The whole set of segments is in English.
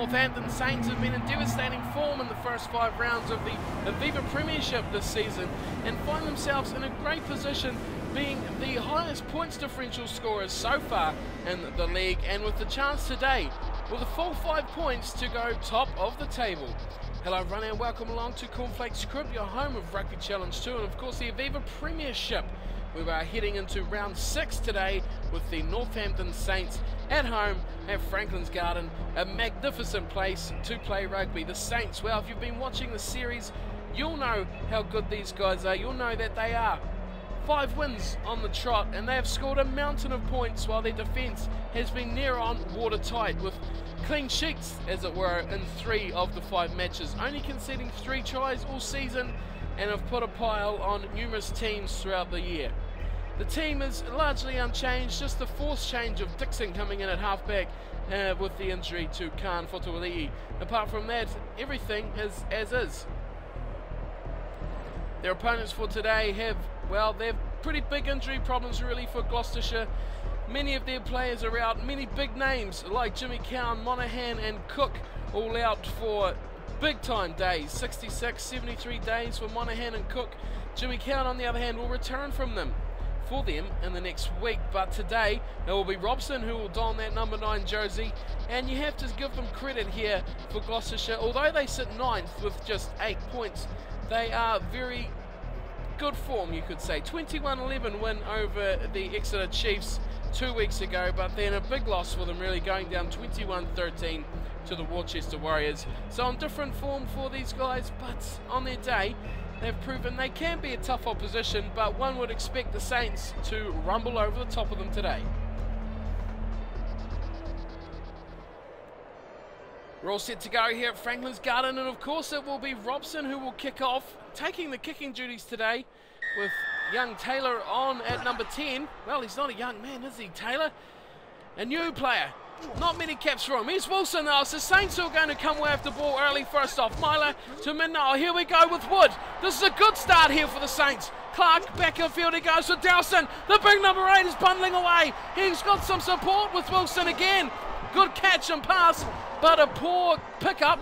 Northampton Saints have been in devastating form in the first 5 rounds of the Aviva Premiership this season and find themselves in a great position, being the highest points differential scorers so far in the league, and with the chance today with a full 5 points to go top of the table. Hello everyone and welcome along to Cornflakes Crib, your home of Rugby Challenge 2 and of course the Aviva Premiership. We are heading into round 6 today with the Northampton Saints at home at Franklin's Garden, a magnificent place to play rugby. The Saints, well, if you've been watching the series, you'll know how good these guys are. You'll know that they are 5 wins on the trot and they have scored a mountain of points while their defence has been near on watertight, with clean sheets as it were in 3 of the 5 matches, only conceding 3 tries all season, and have put a pile on numerous teams throughout the year. The team is largely unchanged, just the forced change of Dixon coming in at halfback with the injury to Khan Fotuali'i. Apart from that, everything is as is. Their opponents for today have, well, they have pretty big injury problems really for Gloucestershire. Many of their players are out, many big names like Jimmy Cowan, Monaghan and Cook all out for big time days, 66, 73 days for Monaghan and Cook. Jimmy Cowan on the other hand will return from them for them in the next week, but today it will be Robson who will don that number 9 jersey, and you have to give them credit here for Gloucestershire. Although they sit 9th with just 8 points, they are very good form, you could say. 21-11 win over the Exeter Chiefs 2 weeks ago, but then a big loss for them really, going down 21-13 to the Worcester Warriors. So on different form for these guys, but on their day they've proven they can be a tough opposition, but one would expect the Saints to rumble over the top of them today. We're all set to go here at Franklin's Garden, and of course it will be Robson who will kick off, taking the kicking duties today with young Taylor on at number 10. Well, he's not a young man, is he, Taylor? A new player. Not many caps for him. Here's Wilson now. It's the Saints who are going to come away with the ball early first off. Myler to Minnow. Here we go with Wood. This is a good start here for the Saints. Clark back in field. He goes for Dowson. The big number 8 is bundling away. He's got some support with Wilson again. Good catch and pass, but a poor pickup.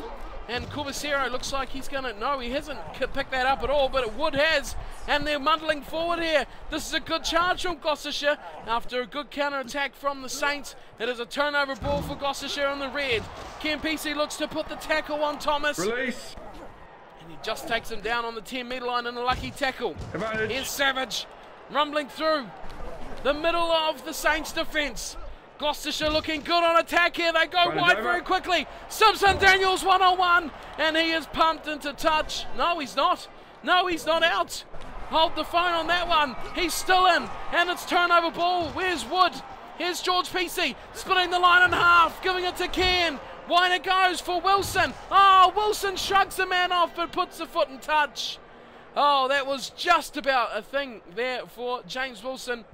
And Corbacero looks like he's going to... No, he hasn't picked that up at all, but Wood has. And they're muddling forward here. This is a good charge from Gloucestershire after a good counter-attack from the Saints. It is a turnover ball for Gloucestershire on the red. Kempisi looks to put the tackle on Thomas. Release. And he just takes him down on the 10-metre line in a lucky tackle. Advantage. Here's Savage rumbling through the middle of the Saints' defence. Gloucestershire looking good on attack here. They go wide very quickly. Simpson Daniels 1-on-1, and he is pumped into touch. No, he's not. No, he's not out. Hold the phone on that one. He's still in, and it's turnover ball. Where's Wood? Here's George Pesey splitting the line in half, giving it to Ken. Wine it goes for Wilson. Oh, Wilson shrugs the man off but puts the foot in touch. Oh, that was just about a thing there for James Wilson.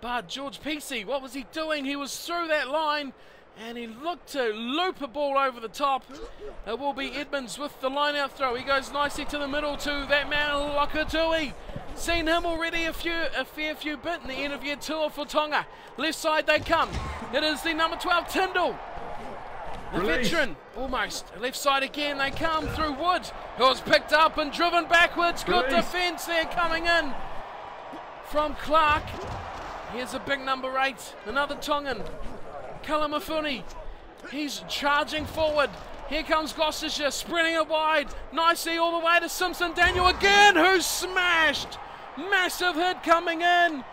But George Pesey, what was he doing? He was through that line and he looked to loop a ball over the top. It will be Edmonds with the line out throw. He goes nicely to the middle to that man Lokatui. Seen him already a fair few bit in the end of year 2 for Tonga. Left side they come. It is the number 12 Tyndall. The veteran, almost. Left side again they come through Wood, who was picked up and driven backwards. Good defence there coming in from Clark. Here's a big number 8, another Tongan, Kalamafuni. He's charging forward. Here comes Gloucestershire, spreading it wide. Nicely all the way to Simpson Daniel again, who's smashed. Massive hit coming in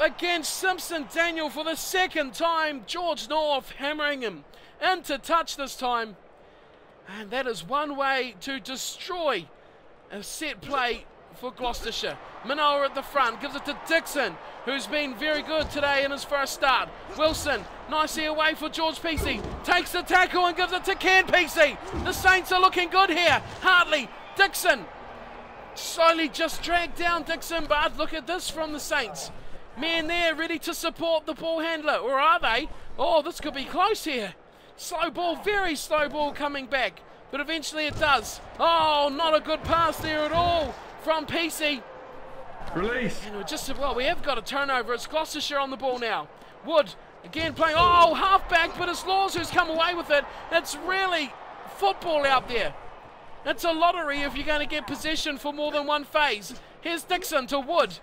against Simpson Daniel for the second time. George North hammering him into touch this time. And that is one way to destroy a set play for Gloucestershire. Manoa at the front, gives it to Dixon, who's been very good today in his first start. Wilson, nicely away for George Pesey, takes the tackle and gives it to Ken Pesey. The Saints are looking good here. Hartley, Dixon, slowly just dragged down Dixon, but look at this from the Saints. Man there ready to support the ball handler, or are they? Oh, this could be close here. Slow ball, very slow ball coming back, but eventually it does. Oh, not a good pass there at all from Pesey. Release. And we have got a turnover. It's Gloucestershire on the ball now. Wood Again playing, oh, half-back, but it's Laws who's come away with it. It's really football out there. It's a lottery if you're going to get possession for more than one phase. Here's Dixon to Wood.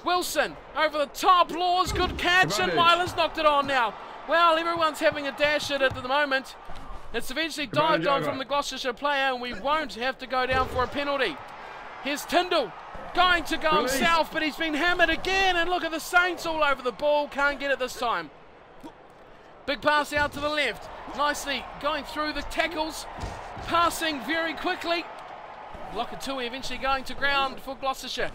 Wilson over the top, Laws, good catch, and Myla's knocked it on now. Well, everyone's having a dash at it at the moment. It's eventually dived on from the Gloucestershire player, and we won't have to go down for a penalty. Here's Tyndall going to go himself, but he's been hammered again, and look at the Saints all over the ball, can't get it this time. Big pass out to the left, nicely going through the tackles, passing very quickly. Lokatui eventually going to ground for Gloucestershire.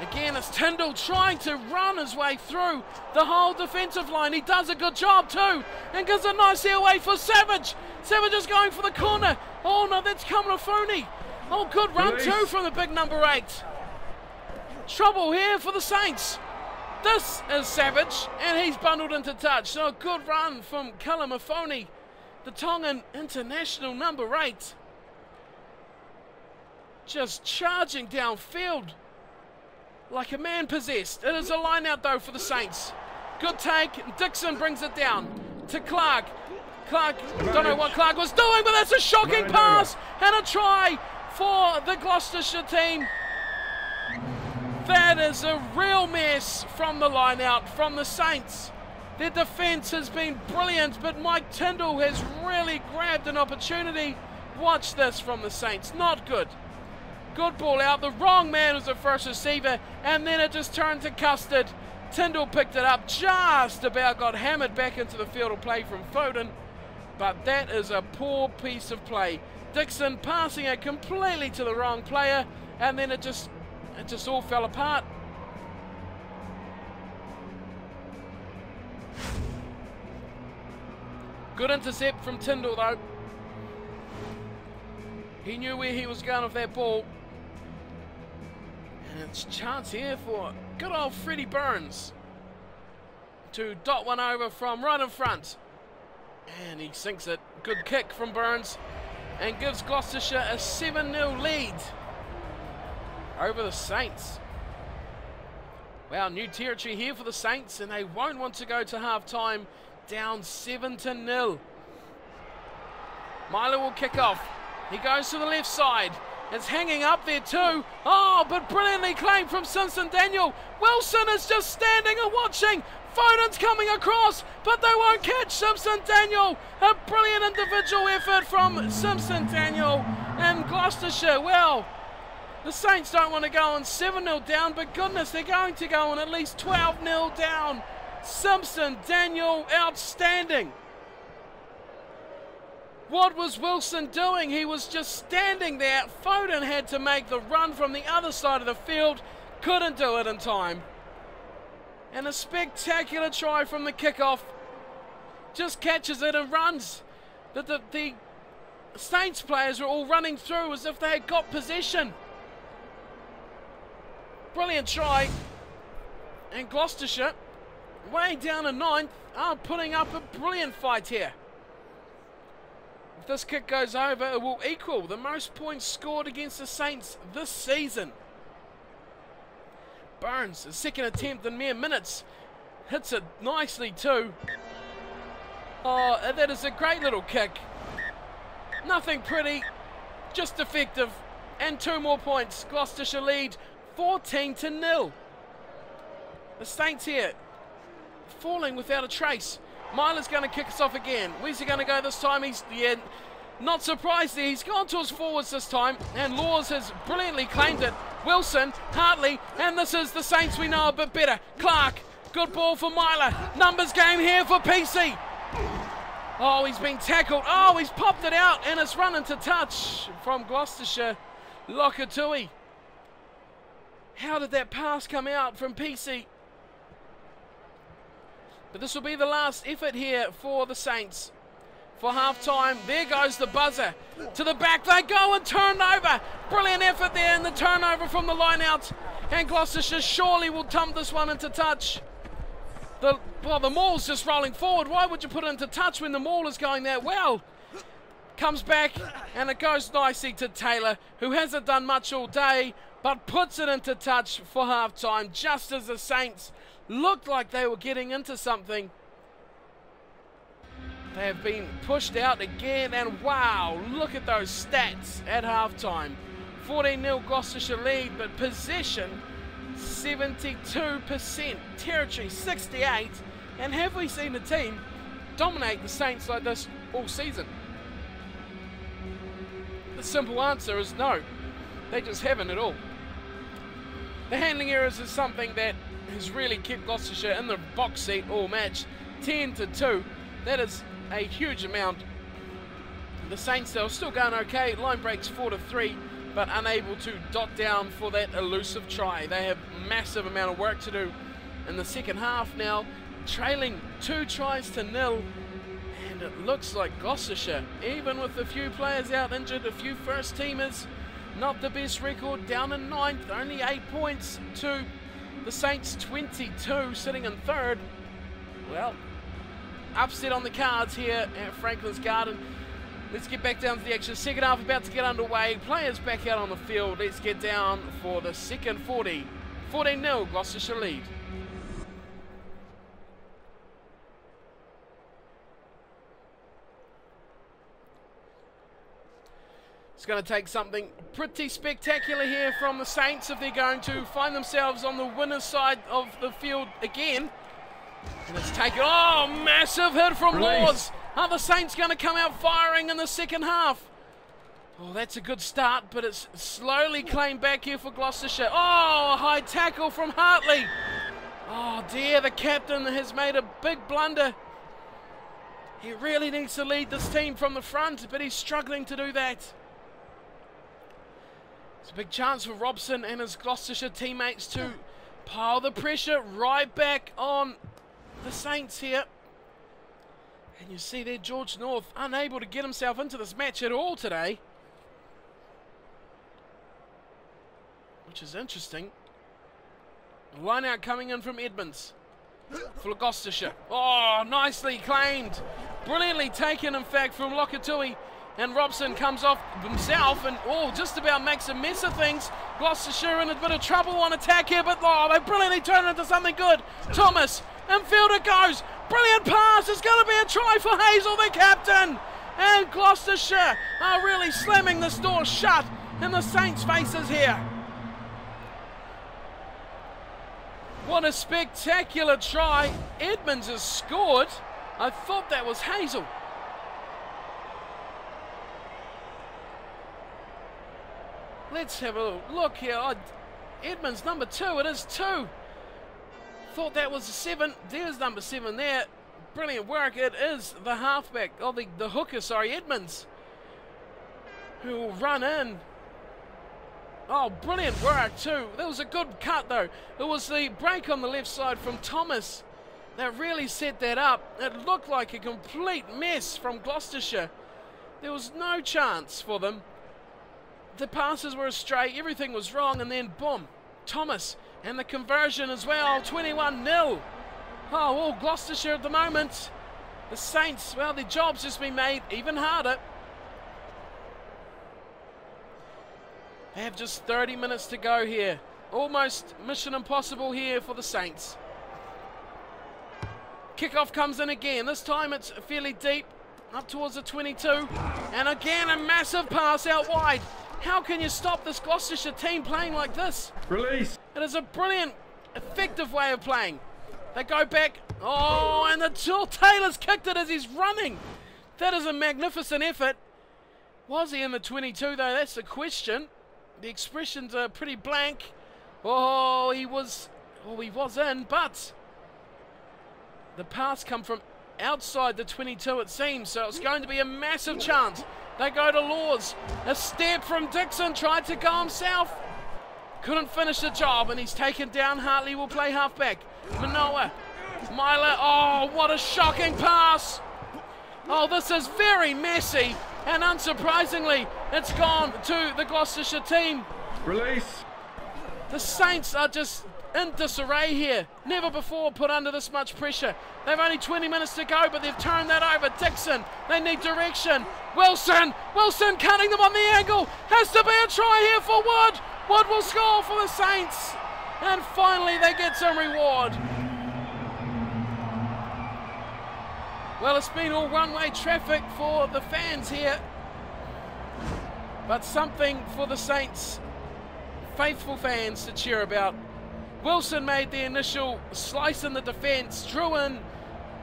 Again, it's Tyndall trying to run his way through the whole defensive line. He does a good job too, and gives a nice airway for Savage. Savage is going for the corner. Oh no, that's Kamarafuni. Oh, good run too from the big number 8. Trouble here for the Saints. This is Savage, and he's bundled into touch. So a good run from Kalamafoni, the Tongan international number 8. Just charging downfield like a man possessed. It is a line out though for the Saints. Good take. Dixon brings it down to Clark. Clark, don't know what Clark was doing, but that's a shocking pass and a try for the Gloucestershire team. That is a real mess from the line out from the Saints. Their defence has been brilliant, but Mike Tyndall has really grabbed an opportunity. Watch this from the Saints. Not good. Good ball out. The wrong man was the first receiver, and then it just turned to Custard. Tyndall picked it up, just about got hammered back into the field of play from Foden, but that is a poor piece of play. Dixon passing it completely to the wrong player, and then it just all fell apart. Good intercept from Tyndall though. He knew where he was going with that ball. And it's a chance here for good old Freddie Burns to dot one over from right in front. And he sinks it. Good kick from Burns and gives Gloucestershire a 7-0 lead over the Saints. Wow, new territory here for the Saints, and they won't want to go to half-time down 7-0. Milo will kick off. He goes to the left side. It's hanging up there too. Oh, but brilliantly claimed from Simpson Daniel. Wilson is just standing and watching. Foden's coming across, but they won't catch Simpson Daniel. A brilliant individual effort from Simpson Daniel and Gloucestershire. Well, the Saints don't want to go on 7-0 down, but goodness, they're going to go on at least 12-0 down. Simpson Daniel, outstanding. What was Wilson doing? He was just standing there. Foden had to make the run from the other side of the field. Couldn't do it in time. And a spectacular try from the kickoff. Just catches it and runs. The Saints players were all running through as if they had got possession. Brilliant try. And Gloucestershire, way down in 9th, are putting up a brilliant fight here. If this kick goes over, it will equal the most points scored against the Saints this season. Burns, his second attempt in mere minutes, hits it nicely too. Oh, that is a great little kick. Nothing pretty, just effective. And 2 more points. Gloucestershire lead 14-0. The Saints here falling without a trace. Myler's going to kick us off again. Where's he going to go this time? He's not surprised there. He's gone to his forwards this time, and Laws has brilliantly claimed it. Wilson, Hartley, and this is the Saints we know a bit better. Clark, good ball for Myler. Numbers game here for PC. Oh, he's been tackled. Oh, he's popped it out, and it's run into touch from Gloucestershire. Lokatui. How did that pass come out from PC? But this will be the last effort here for the Saints. For half-time, there goes the buzzer. To the back they go and turn over. Brilliant effort there in the turnover from the line out. And Gloucestershire surely will tump this one into touch. The maul's just rolling forward. Why would you put it into touch when the maul is going that well? Comes back and it goes nicely to Taylor, who hasn't done much all day, but puts it into touch for half-time, just as the Saints looked like they were getting into something. They have been pushed out again, and wow, look at those stats at halftime. 14-0 Gloucestershire lead, but possession 72%, territory 68, and have we seen a team dominate the Saints like this all season? The simple answer is no, they just haven't at all. The handling errors is something that has really kept Gloucestershire in the box seat all match. 10-2, that is a huge amount. The Saints, they're still going okay, line breaks 4-3, but unable to dot down for that elusive try. They have massive amount of work to do in the second half now, trailing 2-0, and it looks like Gloucestershire, even with a few players out injured, a few first teamers, not the best record, down in 9th, only 8 points to the Saints 22, sitting in 3rd. Well, upset on the cards here at Franklin's Garden. Let's get back down to the action. Second half about to get underway. Players back out on the field. Let's get down for the second 40. 14-0 Gloucestershire lead. It's going to take something pretty spectacular here from the Saints if they're going to find themselves on the winner's side of the field again. And it's taken, oh, massive hit from Laws. Are the Saints going to come out firing in the second half? Oh, that's a good start, but it's slowly claimed back here for Gloucestershire. Oh, a high tackle from Hartley. Oh dear, the captain has made a big blunder. He really needs to lead this team from the front, but he's struggling to do that. It's a big chance for Robson and his Gloucestershire teammates to pile the pressure right back on the Saints here. And you see there George North unable to get himself into this match at all today, which is interesting. Line out coming in from Edmonds for Gloucestershire. Oh, nicely claimed, brilliantly taken in fact from Lokatui, and Robson comes off himself and just about makes a mess of things. Gloucestershire in a bit of trouble on attack here, but they brilliantly turn it into something good. Thomas, infield it goes. Brilliant pass. It's going to be a try for Hazel, the captain. And Gloucestershire are really slamming this door shut in the Saints' faces here. What a spectacular try. Edmonds has scored. I thought that was Hazel. Let's have a look here. Edmonds number 2. It is 2. Thought that was 7. There's number 7 there. Brilliant work. It is the halfback, the hooker, sorry, Edmonds, who will run in. Oh, brilliant work too. That was a good cut though. It was the break on the left side from Thomas that really set that up. It looked like a complete mess from Gloucestershire. There was no chance for them. The passes were astray, everything was wrong, and then boom, Thomas, and the conversion as well, 21-0. Oh, well, Gloucestershire at the moment. The Saints, well, their job's just been made even harder. They have just 30 minutes to go here. Almost mission impossible here for the Saints. Kickoff comes in again. This time it's fairly deep, up towards the 22. And again, a massive pass out wide. How can you stop this Gloucestershire team playing like this? Release. It is a brilliant, effective way of playing. They go back. Oh, and Taylor's kicked it as he's running. That is a magnificent effort. Was he in the 22 though? That's the question. The expressions are pretty blank. Oh, he was in, but the pass come from outside the 22 it seems, so it's going to be a massive chance. They go to Laws. A step from Dixon, tried to go himself. Couldn't finish the job, and he's taken down. Hartley will play halfback. Manoa, Myler, oh, what a shocking pass. Oh, this is very messy, and unsurprisingly, it's gone to the Gloucestershire team. Release. The Saints are just in disarray here. Never before put under this much pressure. They've only 20 minutes to go, but they've turned that over. Dixon, they need direction. Wilson cutting them on the angle. Has to be a try here for Wood. Wood will score for the Saints. And finally they get some reward. Well, it's been all one-way traffic for the fans here, but something for the Saints faithful fans to cheer about. Wilson made the initial slice in the defence, drew in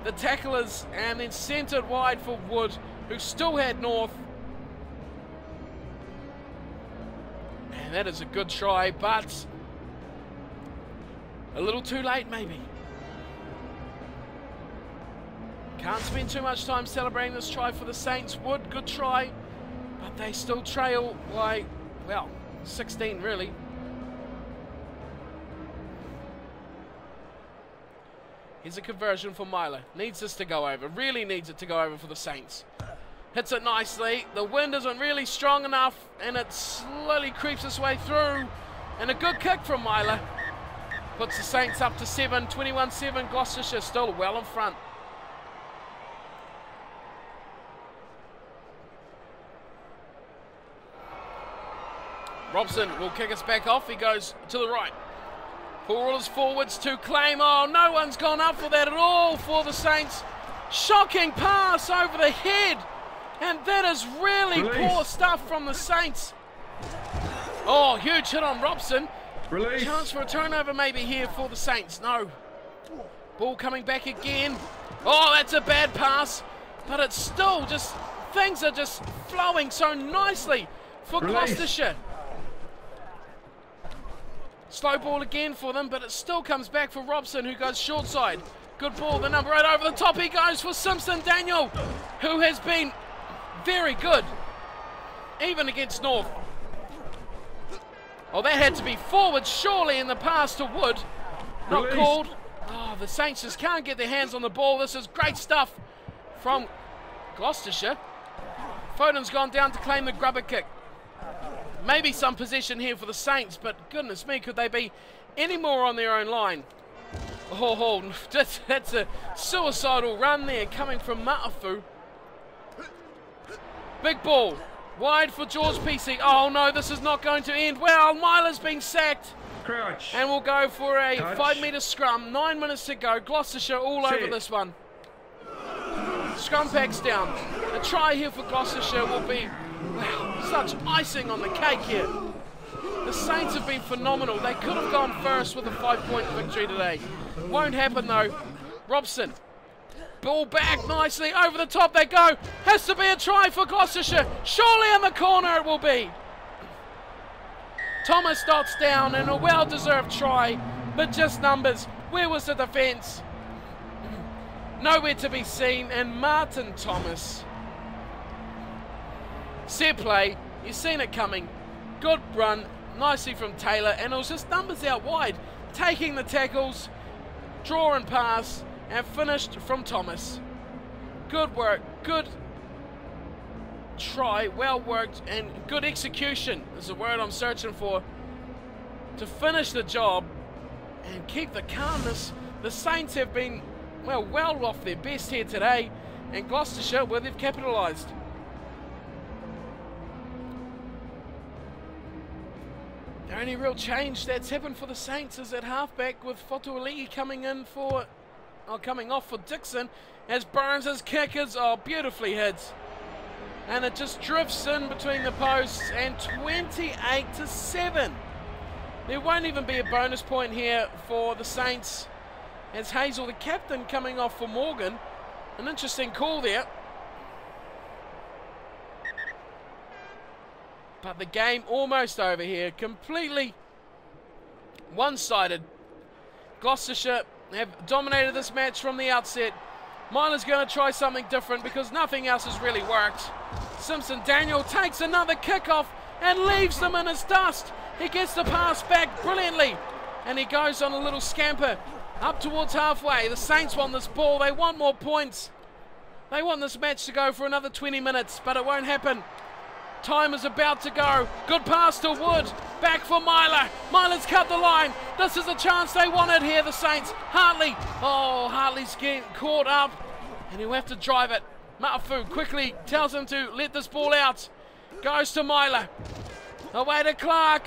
the tacklers, and then sent it wide for Wood, who still had North. And that is a good try, but a little too late maybe. Can't spend too much time celebrating this try for the Saints. Wood, good try, but they still trail by, well, 16 really. Here's a conversion for Myler. Needs this to go over. Really needs it to go over for the Saints. Hits it nicely. The wind isn't really strong enough, and it slowly creeps its way through. And a good kick from Myler puts the Saints up to 7. 21-7. Gloucestershire still well in front. Robson will kick us back off. He goes to the right. All his forwards to claim. Oh, no one's gone up for that at all for the Saints. Shocking pass over the head. And that is really poor stuff from the Saints. Oh, huge hit on Robson. Chance for a turnover maybe here for the Saints. No. Ball coming back again. Oh, that's a bad pass. But it's still just, things are just flowing so nicely for Gloucestershire. Slow ball again for them, but it still comes back for Robson, who goes short side. Good ball, the number 8 over the top. He goes for Simpson Daniel, who has been very good, even against North. Oh, that had to be forward, surely, in the pass to Wood. Not called. Oh, the Saints just can't get their hands on the ball. This is great stuff from Gloucestershire. Foden's gone down to claim the grubber kick. Maybe some possession here for the Saints, but goodness me, could they be any more on their own line? Oh, that's a suicidal run there coming from Ma'afu. Big ball, wide for George PC. Oh no, this is not going to end well. Myler's being sacked. Crouch. And we'll go for a 5-metre scrum. 9 minutes to go. Gloucestershire all over this one. Scrum packs down. A try here for Gloucestershire will be, wow, such icing on the cake here. The Saints have been phenomenal. They could have gone first with a 5-point victory today. Won't happen though. Robson. Ball back nicely. Over the top they go. Has to be a try for Gloucestershire. Surely in the corner it will be. Thomas dots down and a well-deserved try, but just numbers. Where was the defence? Nowhere to be seen. And Martin Thomas. Set play. You've seen it coming. Good run. Nicely from Taylor. And it was just numbers out wide. Taking the tackles. Draw and pass. And finished from Thomas. Good work. Good try. Well worked. And good execution is the word I'm searching for. To finish the job. And keep the calmness. The Saints have been, well off their best here today. And Gloucestershire, well, they've capitalised. The only real change that's happened for the Saints is at halfback with Fotuali'i coming off for Dixon, as Burns' kickers are beautifully hit. And it just drifts in between the posts, and 28-7. There won't even be a bonus point here for the Saints, as Hazel, the captain, coming off for Morgan. An interesting call there. But the game almost over here. Completely one-sided. Gloucestershire have dominated this match from the outset. Myler's going to try something different because nothing else has really worked. Simpson Daniel takes another kickoff and leaves them in his dust. He gets the pass back brilliantly. And he goes on a little scamper up towards halfway. The Saints want this ball. They want more points. They want this match to go for another 20 minutes, but it won't happen. Time is about to go. Good pass to Wood. Back for Myler. Myler's cut the line. This is the chance they wanted here, the Saints. Hartley. Oh, Hartley's getting caught up. And he'll have to drive it. Ma'afu quickly tells him to let this ball out. Goes to Myler. Away to Clark.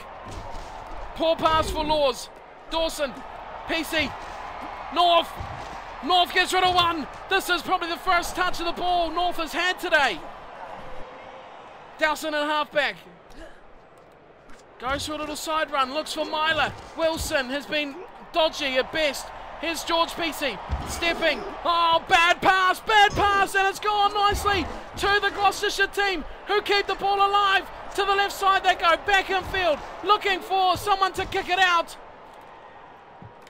Poor pass for Laws. Dawson. PC. North. North gets rid of one. This is probably the first touch of the ball North has had today. Dowson in halfback. Goes for a little side run, looks for Myler. Wilson has been dodgy at best. Here's George Pesey, stepping. Oh, bad pass, and it's gone nicely to the Gloucestershire team, who keep the ball alive. To the left side they go, back in field, looking for someone to kick it out.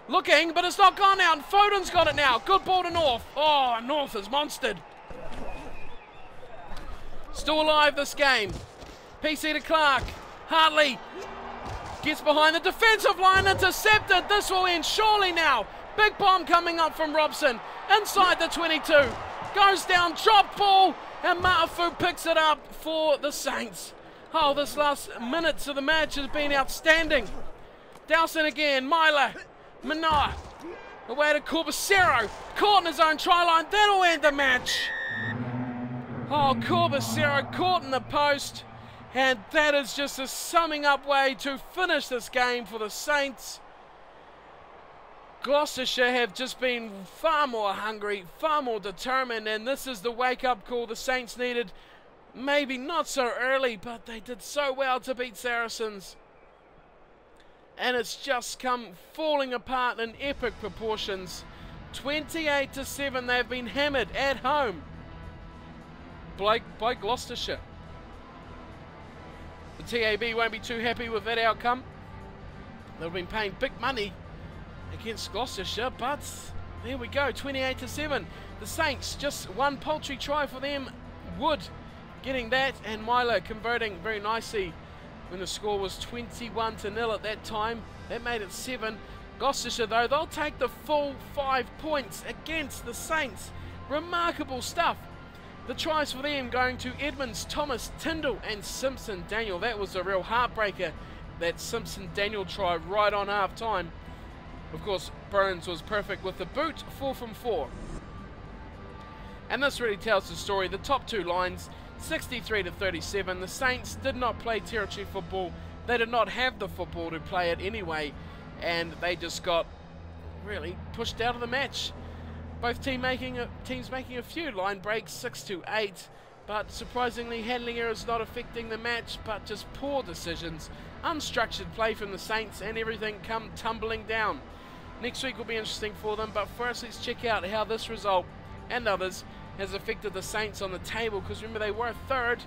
Looking, but it's not gone out. Foden's got it now. Good ball to North. Oh, North is monstered. Still alive this game. PC to Clark. Hartley gets behind the defensive line, intercepted. This will end surely now. Big bomb coming up from Robson. Inside the 22. Goes down, drop ball, and Matafu picks it up for the Saints. Oh, this last minutes of the match has been outstanding. Dowson again, Myler. Manoa, away to Corbacero, caught in his own try line. That'll end the match. Oh, Corbacero caught in the post, and that is just a summing up way to finish this game for the Saints. Gloucestershire have just been far more hungry, far more determined, and this is the wake-up call the Saints needed. Maybe not so early, but they did so well to beat Saracens. And it's just come falling apart in epic proportions. 28-7, they've been hammered at home by Gloucestershire. The TAB won't be too happy with that outcome. They've been paying big money against Gloucestershire, but there we go, 28-7. The Saints, just one paltry try for them. Wood getting that, and Milo converting very nicely when the score was 21-0 at that time. That made it 7. Gloucestershire, though, they'll take the full 5 points against the Saints. Remarkable stuff. The tries for them going to Edmonds, Thomas, Tyndall, and Simpson Daniel. That was a real heartbreaker, that Simpson Daniel try right on half time. Of course, Burns was perfect with the boot, 4 from 4. And this really tells the story. The top two lines, 63-37. The Saints did not play territory football. They did not have the football to play it anyway, and they just got really pushed out of the match. Both teams making a few line breaks, 6-8, but surprisingly handling errors not affecting the match, but just poor decisions, unstructured play from the Saints, and everything come tumbling down. Next week will be interesting for them, but first let's check out how this result and others has affected the Saints on the table, because remember, they were third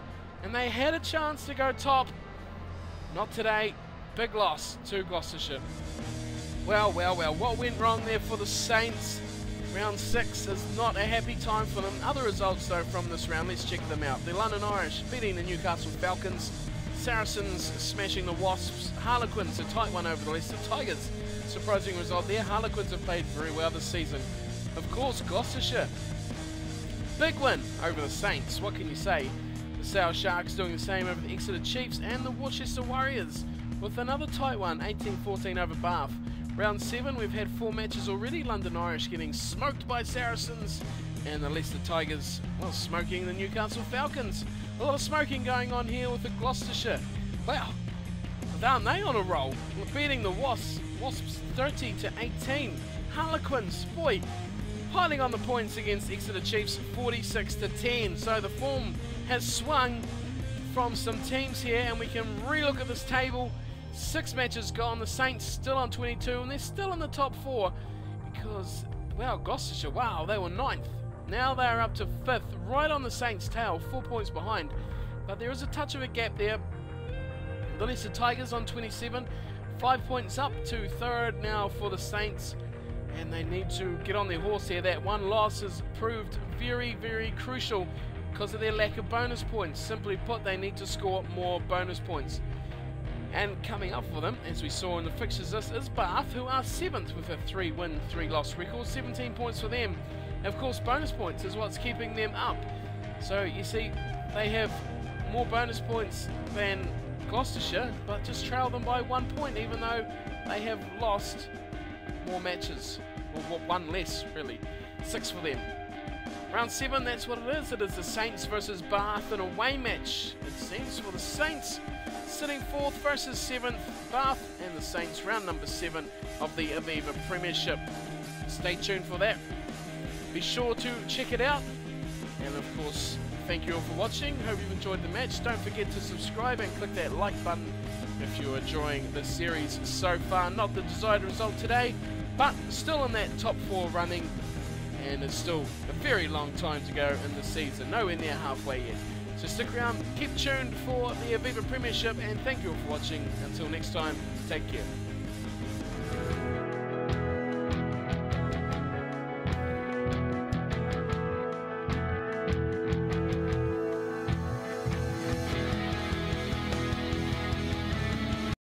and they had a chance to go top. Not today. Big loss to Gloucestershire. Well, what went wrong there for the Saints? Round 6 is not a happy time for them. Other results though from this round, let's check them out. The London Irish beating the Newcastle Falcons, Saracens smashing the Wasps, Harlequins a tight one over the Leicester Tigers. Surprising result there. Harlequins have played very well this season. Of course, Gloucestershire, big win over the Saints. What can you say? The Sale Sharks doing the same over the Exeter Chiefs, and the Worcester Warriors with another tight one, 18-14 over Bath. Round 7, we've had 4 matches already. London Irish getting smoked by Saracens, and the Leicester Tigers, well, smoking the Newcastle Falcons. A lot of smoking going on here with the Gloucestershire. Wow, aren't they on a roll? Beating the Wasps 30-18. Harlequins, boy, piling on the points against Exeter Chiefs, 46-10. So the form has swung from some teams here, and we can relook at this table. 6 matches gone. The Saints still on 22, and they're still in the top 4 because, well, Gloucestershire, wow, they were 9th. Now they're up to 5th, right on the Saints' tail, 4 points behind. But there is a touch of a gap there. The Leicester Tigers on 27, 5 points up to 3rd now for the Saints. And they need to get on their horse here. That one loss has proved very, very crucial because of their lack of bonus points. Simply put, they need to score more bonus points. And coming up for them, as we saw in the fixtures list, is Bath, who are 7th with a 3-win, 3-loss record, 17 points for them. And of course, bonus points is what's keeping them up. So you see, they have more bonus points than Gloucestershire, but just trail them by 1 point, even though they have lost more matches, or 1 less really. 6 for them. Round 7, that's what it is. It is the Saints versus Bath, an away match, it seems, for the Saints, sitting 4th versus 7th. Bath and the Saints, round number 7 of the Aviva Premiership. Stay tuned for that. be sure to check it out. And of course, thank you all for watching. Hope you've enjoyed the match. Don't forget to subscribe and click that like button if you're enjoying the series so far. Not the desired result today, but still in that top 4 running, and it's still a very long time to go in the season, nowhere near halfway yet. So stick around, keep tuned for the Aviva Premiership, and thank you all for watching. Until next time, take care.